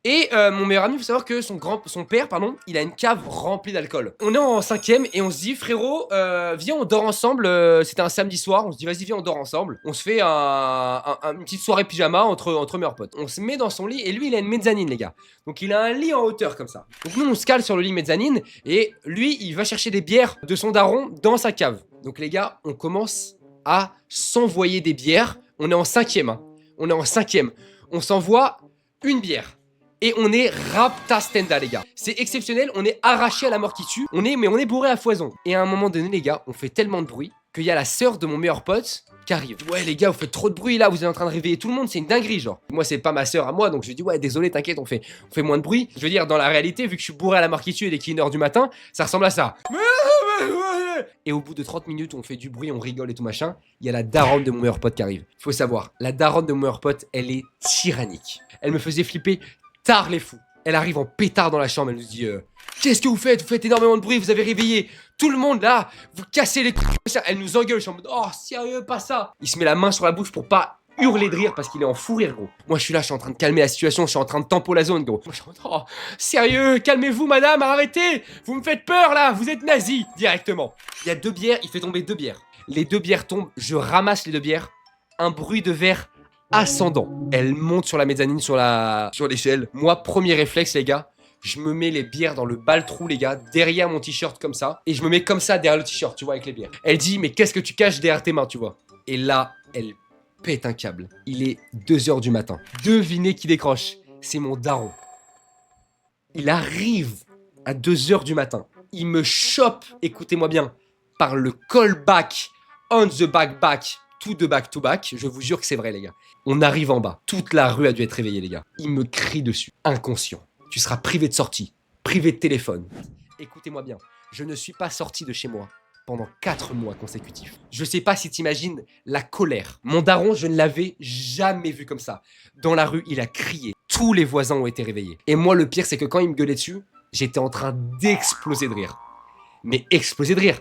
Et mon meilleur ami, il faut savoir que son père, pardon, il a une cave remplie d'alcool. On est en cinquième et on se dit, frérot, viens, on dort ensemble. C'était un samedi soir. On se dit, vas-y, viens, on dort ensemble. On se fait une petite soirée pyjama entre meilleurs potes. On se met dans son lit et lui, il a une mezzanine, les gars. Donc, il a un lit en hauteur comme ça. Donc, nous, on se cale sur le lit mezzanine et lui, il va chercher des bières de son daron dans sa cave. Donc, les gars, on commence à s'envoyer des bières. On est en cinquième, hein. On est en cinquième. On s'envoie une bière. Et on est raptastenda, les gars. C'est exceptionnel, on est arraché à la mort qui tue. Mais on est bourré à foison. Et à un moment donné, les gars, on fait tellement de bruit qu'il y a la sœur de mon meilleur pote qui arrive. Ouais, les gars, vous faites trop de bruit là, vous êtes en train de réveiller tout le monde, c'est une dinguerie, genre. Moi, c'est pas ma sœur à moi, donc je lui dis, ouais, désolé, t'inquiète, on fait moins de bruit. Je veux dire, dans la réalité, vu que je suis bourré à la mort qui tue et qu'il est 1h du matin, ça ressemble à ça. Et au bout de 30 minutes, on fait du bruit, on rigole et tout machin. Il y a la daronne de mon meilleur pote qui arrive. Faut savoir, la daronne de mon meilleur pote, elle est tyrannique. Elle me faisait flipper tard les fous. Elle arrive en pétard dans la chambre, elle nous dit qu'est-ce que vous faites? Vous faites énormément de bruit, vous avez réveillé tout le monde là, vous cassez les couilles. Elle nous engueule, je suis en mode oh sérieux, pas ça. Il se met la main sur la bouche pour pas hurler de rire parce qu'il est en fou rire, gros. Moi je suis là, je suis en train de calmer la situation, je suis en train de tempo la zone, gros. Moi je suis en mode oh sérieux, calmez-vous madame, arrêtez, vous me faites peur là, vous êtes nazi directement. Il y a 2 bières, il fait tomber 2 bières. Les 2 bières tombent, je ramasse les 2 bières, un bruit de verre ascendant. Elle monte sur la mezzanine, sur l'échelle. Moi, premier réflexe, les gars, je me mets les bières dans le bal-trou, les gars, derrière mon t-shirt comme ça. Et je me mets comme ça derrière le t-shirt, tu vois, avec les bières. Elle dit, mais qu'est-ce que tu caches derrière tes mains, tu vois? Et là, elle pète un câble. Il est 2h du matin. Devinez qui décroche. C'est mon daron. Il arrive à 2h du matin. Il me chope, écoutez-moi bien, par le callback, on the back. Tout de back to back, je vous jure que c'est vrai les gars. On arrive en bas, toute la rue a dû être réveillée les gars. Il me crie dessus, inconscient. Tu seras privé de sortie, privé de téléphone. Écoutez-moi bien, je ne suis pas sorti de chez moi pendant 4 mois consécutifs. Je sais pas si t'imagines la colère. Mon daron, je ne l'avais jamais vu comme ça. Dans la rue, il a crié. Tous les voisins ont été réveillés. Et moi, le pire, c'est que quand il me gueulait dessus, j'étais en train d'exploser de rire. Mais exploser de rire.